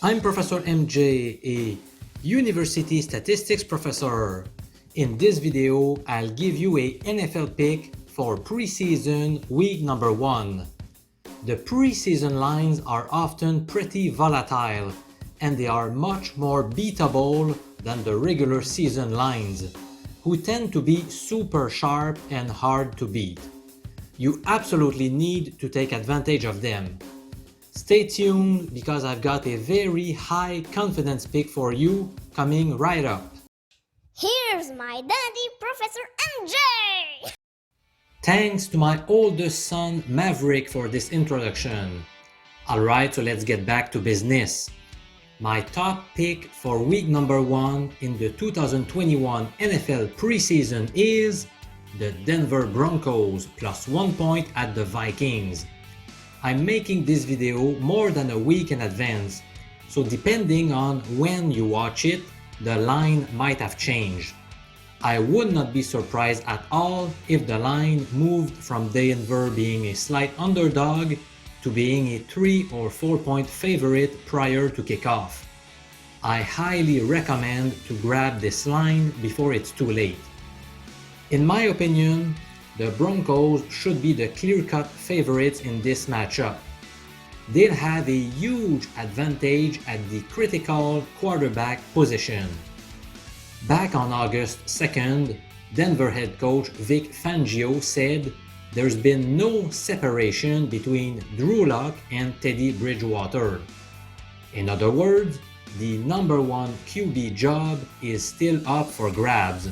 I'm Professor MJ, a university statistics professor. In this video, I'll give you a NFL pick for preseason week number 1. The preseason lines are often pretty volatile, and they are much more beatable than the regular season lines, who tend to be super sharp and hard to beat. You absolutely need to take advantage of them. Stay tuned because I've got a very high confidence pick for you coming right up. Here's my daddy, Professor MJ! Thanks to my oldest son, Maverick, for this introduction. Alright, so let's get back to business. My top pick for week number 1 in the 2021 NFL preseason is the Denver Broncos plus 1 point at the Vikings. I'm making this video more than a week in advance, so depending on when you watch it, the line might have changed. I would not be surprised at all if the line moved from Denver being a slight underdog to being a 3 or 4 point favorite prior to kickoff. I highly recommend to grab this line before it's too late. In my opinion, the Broncos should be the clear-cut favorites in this matchup. They'll have a huge advantage at the critical quarterback position. Back on August 2nd, Denver head coach Vic Fangio said there's been no separation between Drew Lock and Teddy Bridgewater. In other words, the number 1 QB job is still up for grabs,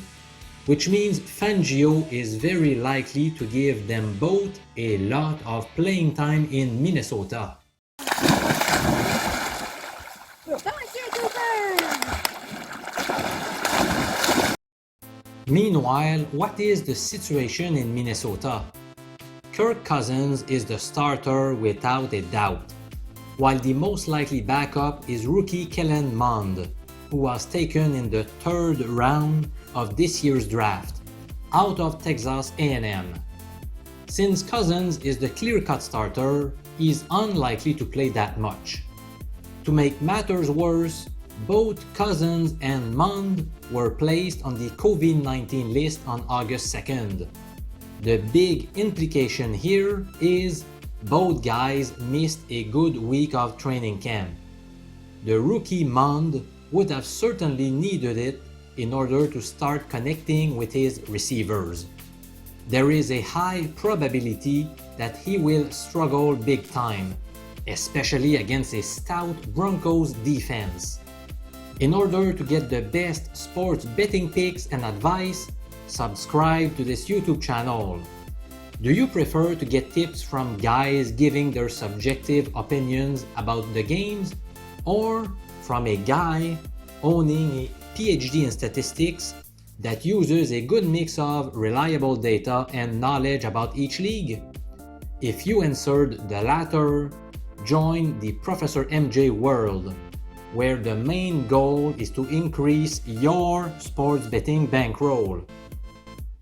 which means Fangio is very likely to give them both a lot of playing time in Minnesota. Meanwhile, what is the situation in Minnesota? Kirk Cousins is the starter without a doubt, while the most likely backup is rookie Kellen Mond, who was taken in the 3rd round of this year's draft, out of Texas A&M. Since Cousins is the clear-cut starter, he's unlikely to play that much. To make matters worse, both Cousins and Mond were placed on the COVID-19 list on August 2nd. The big implication here is both guys missed a good week of training camp. The rookie Mond would have certainly needed it in order to start connecting with his receivers. There is a high probability that he will struggle big time, especially against a stout Broncos defense. In order to get the best sports betting picks and advice, subscribe to this YouTube channel. Do you prefer to get tips from guys giving their subjective opinions about the games, or from a guy owning a PhD in statistics that uses a good mix of reliable data and knowledge about each league? If you answered the latter, join the Professor MJ world, where the main goal is to increase your sports betting bankroll.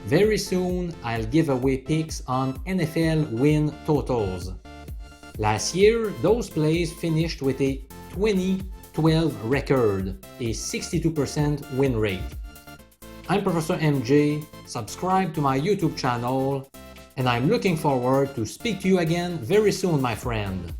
Very soon, I'll give away picks on NFL win totals. Last year, those plays finished with a 20-12 record, a 62% win rate. I'm Professor MJ, subscribe to my YouTube channel, and I'm looking forward to speak to you again very soon, my friend.